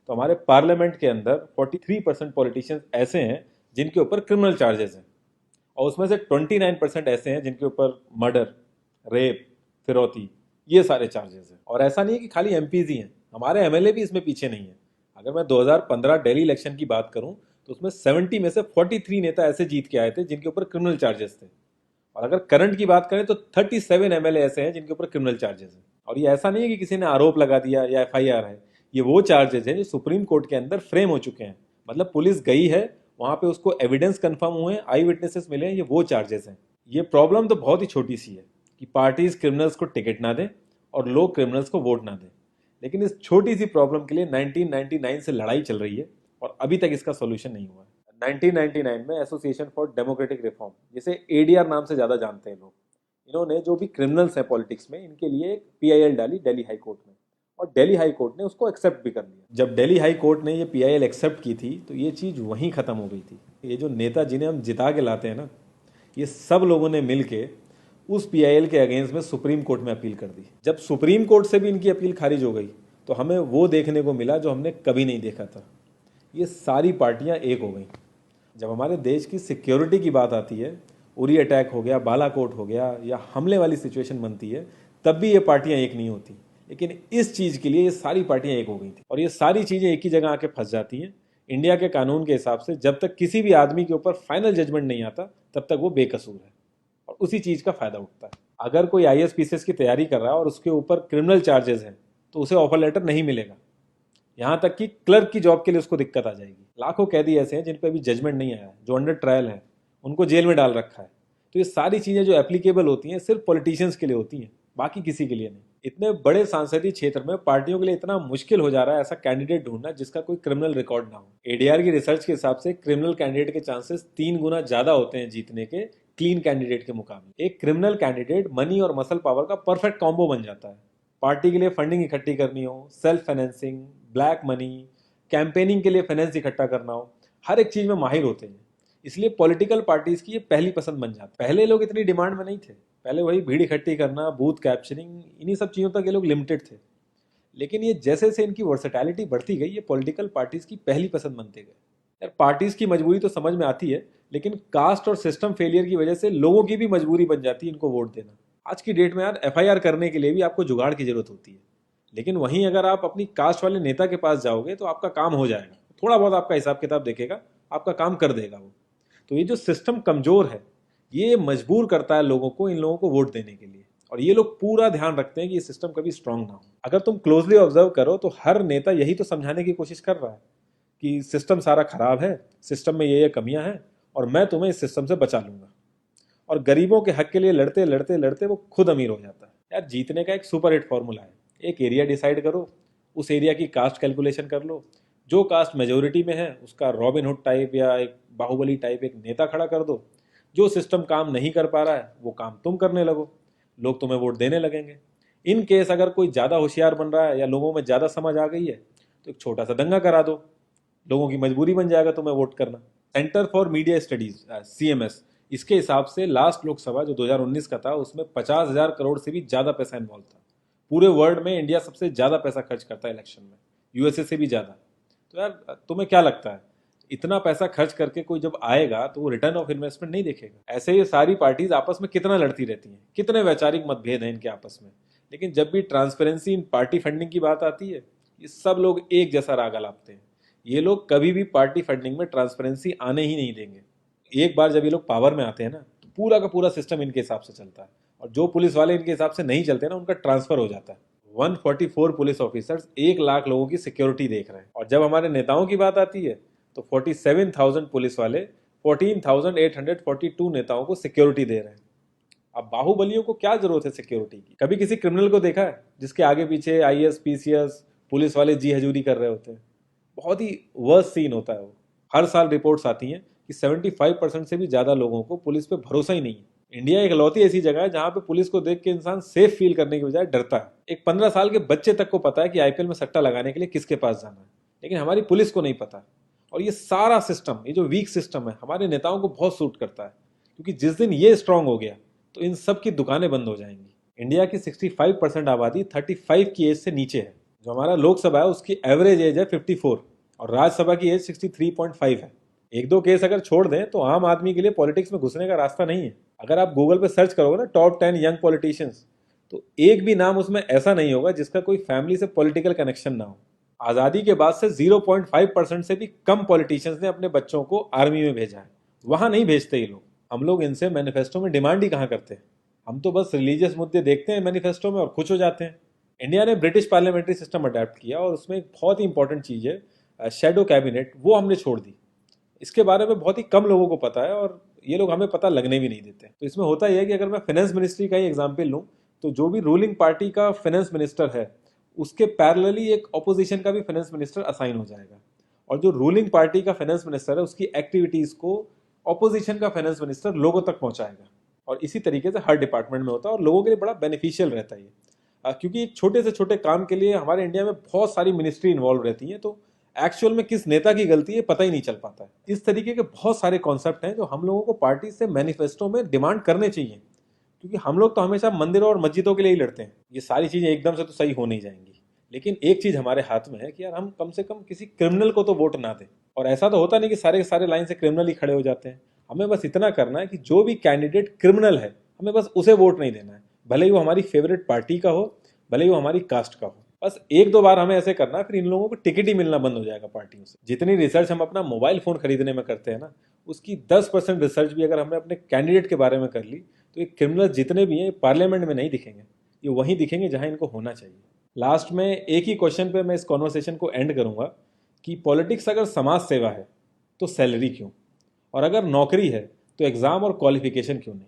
तो हमारे पार्लियामेंट के अंदर 43% पॉलिटिशियंस ऐसे हैं जिनके ऊपर क्रिमिनल चार्जेस हैं, और उसमें से 29% ऐसे हैं जिनके ऊपर मर्डर, रेप, फिरौती, ये सारे चार्जेस हैं। और ऐसा नहीं है कि खाली एमपीज ही हैं, हमारे एमएलए भी इसमें पीछे नहीं है। अगर मैं 2015 दिल्ली इलेक्शन की बात करूं तो उसमें 70 में से 43 नेता ऐसे जीत के आए थे जिनके ऊपर क्रिमिनल चार्जेस थे। और अगर करंट की बात करें तो 37 एमएलए ऐसे हैं जिनके ऊपर क्रिमिनल चार्जेस हैं। और ये ऐसा नहीं है कि किसी ने आरोप लगा दिया या एफआईआर है, ये वो चार्जेस हैं जो सुप्रीम कोर्ट के अंदर फ्रेम हो चुके हैं। मतलब पुलिस गई है वहां पे, उसको एविडेंस कंफर्म हुए, आई विटनेसेस मिले हैं, ये वो चार्जेस हैं। ये प्रॉब्लम तो बहुत ही छोटी सी है कि पार्टीज क्रिमिनल्स को टिकट ना दें और लोग क्रिमिनल्स को वोट ना दें। लेकिन इस छोटी सी प्रॉब्लम के लिए 1999 से लड़ाई चल रही है और अभी तक इसका सोल्यूशन नहीं हुआ है। 1999 में एसोसिएशन फॉर डेमोक्रेटिक रिफॉर्म, जिसे एडीआर नाम से ज़्यादा जानते हैं लोग, इन्होंने जो भी क्रिमिनल्स हैं पॉलिटिक्स में, इनके लिए एक पीआईएल डाली दिल्ली हाई कोर्ट में, और दिल्ली हाई कोर्ट ने उसको एक्सेप्ट भी कर लिया। जब दिल्ली हाई कोर्ट ने ये पीआईएल एक्सेप्ट की थी तो ये चीज़ वहीं ख़त्म हो गई थी। ये जो नेता जिन्हें हम जिता के लाते हैं ना, ये सब लोगों ने मिल के उस पीआईएल के अगेंस्ट में सुप्रीम कोर्ट में अपील कर दी। जब सुप्रीम कोर्ट से भी इनकी अपील खारिज हो गई तो हमें वो देखने को मिला जो हमने कभी नहीं देखा था, ये सारी पार्टियां एक हो गई। जब हमारे देश की सिक्योरिटी की बात आती है, उरी अटैक हो गया, बालाकोट हो गया, या हमले वाली सिचुएशन बनती है, तब भी ये पार्टियां एक नहीं होती। लेकिन इस चीज़ के लिए ये सारी पार्टियां एक हो गई थी, और ये सारी चीज़ें एक ही जगह आके फंस जाती हैं। इंडिया के कानून के हिसाब से जब तक किसी भी आदमी के ऊपर फाइनल जजमेंट नहीं आता तब तक वो बेकसूर है, और उसी चीज़ का फायदा उठता है। अगर कोई आईएएस पीसीएस की तैयारी कर रहा है और उसके ऊपर क्रिमिनल चार्जेस हैं तो उसे ऑफर लेटर नहीं मिलेगा। यहाँ तक कि क्लर्क की जॉब के लिए उसको दिक्कत आ जाएगी। लाखों कैदी ऐसे हैं जिन पर अभी जजमेंट नहीं आया है, जो अंडर ट्रायल है, उनको जेल में डाल रखा है। तो ये सारी चीज़ें जो एप्लीकेबल होती हैं सिर्फ पॉलिटिशियंस के लिए होती हैं, बाकी किसी के लिए नहीं। इतने बड़े सांसदीय क्षेत्र में पार्टियों के लिए इतना मुश्किल हो जा रहा है ऐसा कैंडिडेट ढूंढना जिसका कोई क्रिमिनल रिकॉर्ड ना हो। एडीआर की रिसर्च के हिसाब से क्रिमिनल कैंडिडेट के चांसेस 3 गुना ज्यादा होते हैं जीतने के क्लीन कैंडिडेट के मुकाबले। एक क्रिमिनल कैंडिडेट मनी और मसल पावर का परफेक्ट कॉम्बो बन जाता है। पार्टी के लिए फंडिंग इकट्ठी करनी हो, self financing, black money, campaigning के लिए फाइनेंस इकट्ठा करना हो, हर एक चीज में माहिर होते हैं। इसलिए पॉलिटिकल पार्टीज की ये पहली पसंद बन जाती है। पहले लोग इतनी डिमांड में नहीं थे, पहले वही भीड़ इकट्ठी करना, बूथ कैप्चरिंग, इन्हीं सब चीज़ों तक ये लोग लिमिटेड थे। लेकिन ये जैसे जैसे इनकी वर्सेटैलिटी बढ़ती गई, ये पॉलिटिकल पार्टीज की पहली पसंद बनते गए। यार पार्टीज की मजबूरी तो समझ में आती है, लेकिन कास्ट और सिस्टम फेलियर की वजह से लोगों की भी मजबूरी बन जाती है इनको वोट देना। आज की डेट में यार एफआईआर करने के लिए भी आपको जुगाड़ की जरूरत होती है, लेकिन वहीं अगर आप अपनी कास्ट वाले नेता के पास जाओगे तो आपका काम हो जाएगा, थोड़ा बहुत आपका हिसाब किताब देखेगा, आपका काम कर देगा वो। तो ये जो सिस्टम कमजोर है, ये मजबूर करता है लोगों को इन लोगों को वोट देने के लिए, और ये लोग पूरा ध्यान रखते हैं कि ये सिस्टम कभी स्ट्रांग ना हो। अगर तुम क्लोजली ऑब्जर्व करो तो हर नेता यही तो समझाने की कोशिश कर रहा है कि सिस्टम सारा खराब है, सिस्टम में ये कमियां हैं, और मैं तुम्हें इस सिस्टम से बचा लूंगा। और गरीबों के हक के लिए लड़ते लड़ते लड़ते वो खुद अमीर हो जाता है। यार जीतने का एक सुपर हिट फॉर्मूला है, एक एरिया डिसाइड करो, उस एरिया की कास्ट कैलकुलेशन कर लो, जो कास्ट मेजोरिटी में है उसका रॉबिन हुड टाइप या एक बाहुबली टाइप एक नेता खड़ा कर दो। जो सिस्टम काम नहीं कर पा रहा है वो काम तुम करने लगो, लोग तुम्हें वोट देने लगेंगे। इन केस अगर कोई ज़्यादा होशियार बन रहा है या लोगों में ज़्यादा समझ आ गई है तो एक छोटा सा दंगा करा दो, लोगों की मजबूरी बन जाएगा तुम्हें वोट करना। Centre for media studies CMS, इसके हिसाब से लास्ट लोकसभा जो 2019 का था उसमें 50,000 करोड़ से भी ज़्यादा पैसा इन्वॉल्व था। पूरे वर्ल्ड में इंडिया सबसे ज़्यादा पैसा खर्च करता है इलेक्शन में, यूएसए से भी ज़्यादा। तो यार तुम्हें क्या लगता है, इतना पैसा खर्च करके कोई जब आएगा तो वो रिटर्न ऑफ इन्वेस्टमेंट नहीं देखेगा? ऐसे ये सारी पार्टीज आपस में कितना लड़ती रहती हैं, कितने वैचारिक मतभेद हैं इनके आपस में, लेकिन जब भी ट्रांसपेरेंसी इन पार्टी फंडिंग की बात आती है ये सब लोग एक जैसा राग लापते हैं। ये लोग कभी भी पार्टी फंडिंग में ट्रांसपेरेंसी आने ही नहीं देंगे। एक बार जब ये लोग पावर में आते हैं ना तो पूरा का पूरा सिस्टम इनके हिसाब से चलता है, और जो पुलिस वाले इनके हिसाब से नहीं चलते ना उनका ट्रांसफर हो जाता है। 144 पुलिस ऑफिसर्स 1 लाख लोगों की सिक्योरिटी देख रहे हैं, और जब हमारे नेताओं की बात आती है तो 47,000 पुलिस वाले 14,842 नेताओं को सिक्योरिटी दे रहे हैं। अब बाहुबलियों को क्या जरूरत है सिक्योरिटी की? कभी किसी क्रिमिनल को देखा है जिसके आगे पीछे आईएएस पीसीएस पुलिस वाले जी हजूरी कर रहे होते हैं? बहुत ही वर्स्ट सीन होता है वो। हर साल रिपोर्ट्स आती हैं कि 75% से भी ज्यादा लोगों को पुलिस पे भरोसा ही नहीं है। इंडिया एक लौती ऐसी जगह है जहां पे पुलिस को देख के इंसान सेफ फील करने की बजाय डरता है। एक 15 साल के बच्चे तक को पता है कि आईपीएल में सट्टा लगाने के लिए किसके पास जाना है, लेकिन हमारी पुलिस को नहीं पता। और ये सारा सिस्टम, ये जो वीक सिस्टम है, हमारे नेताओं को बहुत सूट करता है, क्योंकि जिस दिन ये स्ट्रांग हो गया तो इन सब की दुकानें बंद हो जाएंगी। इंडिया की 65% आबादी 35 की एज से नीचे है। जो हमारा लोकसभा है उसकी एवरेज एज है 54 और राज्यसभा की एज 63.5 है। एक दो केस अगर छोड़ दें तो आम आदमी के लिए पॉलिटिक्स में घुसने का रास्ता नहीं है। अगर आप गूगल पे सर्च करोगे ना टॉप 10 यंग पॉलिटिशियंस, तो एक भी नाम उसमें ऐसा नहीं होगा जिसका कोई फैमिली से पॉलिटिकल कनेक्शन ना हो। आज़ादी के बाद से 0.5% से भी कम पॉलिटिशियंस ने अपने बच्चों को आर्मी में भेजा है। वहां नहीं भेजते ये लोग। हम लोग इनसे मैनिफेस्टो में डिमांड ही कहाँ करते हैं। हम तो बस रिलीजियस मुद्दे देखते हैं मैनिफेस्टो में और खुश हो जाते हैं। इंडिया ने ब्रिटिश पार्लियामेंट्री सिस्टम अडेप्ट किया और उसमें एक बहुत ही इंपॉर्टेंट चीज़ है शेडो कैबिनेट, वो हमने छोड़ दी। इसके बारे में बहुत ही कम लोगों को पता है और ये लोग हमें पता लगने भी नहीं देते। तो इसमें होता यह है कि अगर मैं फाइनेंस मिनिस्ट्री का ही एग्जाम्पल लूँ तो जो भी रूलिंग पार्टी का फाइनेंस मिनिस्टर है उसके पैरेलली एक ऑपोजिशन का भी फाइनेंस मिनिस्टर असाइन हो जाएगा और जो रूलिंग पार्टी का फाइनेंस मिनिस्टर है उसकी एक्टिविटीज़ को ऑपोजिशन का फाइनेंस मिनिस्टर लोगों तक पहुंचाएगा। और इसी तरीके से हर डिपार्टमेंट में होता है और लोगों के लिए बड़ा बेनिफिशियल रहता है ये। क्योंकि एक छोटे से छोटे काम के लिए हमारे इंडिया में बहुत सारी मिनिस्ट्री इन्वॉल्व रहती हैं, तो एक्चुअल में किस नेता की गलती है पता ही नहीं चल पाता है। इस तरीके के बहुत सारे कॉन्सेप्ट हैं जो हम लोगों को पार्टी से मैनिफेस्टो में डिमांड करने चाहिए, क्योंकि हम लोग तो हमेशा मंदिरों और मस्जिदों के लिए ही लड़ते हैं। ये सारी चीज़ें एकदम से तो सही हो नहीं जाएंगी, लेकिन एक चीज़ हमारे हाथ में है कि यार हम कम से कम किसी क्रिमिनल को तो वोट ना दें। और ऐसा तो होता नहीं कि सारे के सारे लाइन से क्रिमिनल ही खड़े हो जाते हैं। हमें बस इतना करना है कि जो भी कैंडिडेट क्रिमिनल है हमें बस उसे वोट नहीं देना है, भले ही वो हमारी फेवरेट पार्टी का हो, भले ही वो हमारी कास्ट का हो। बस एक दो बार हमें ऐसे करना है, फिर इन लोगों को टिकट ही मिलना बंद हो जाएगा पार्टियों से। जितनी रिसर्च हम अपना मोबाइल फोन खरीदने में करते हैं ना, उसकी 10% रिसर्च भी अगर हमने अपने कैंडिडेट के बारे में कर ली तो ये क्रिमिनल जितने भी हैं पार्लियामेंट में नहीं दिखेंगे, ये वहीं दिखेंगे जहां इनको होना चाहिए। लास्ट में एक ही क्वेश्चन पे मैं इस कॉन्वर्सेशन को एंड करूंगा कि पॉलिटिक्स अगर समाज सेवा है तो सैलरी क्यों, और अगर नौकरी है तो एग्जाम और क्वालिफिकेशन क्यों नहीं।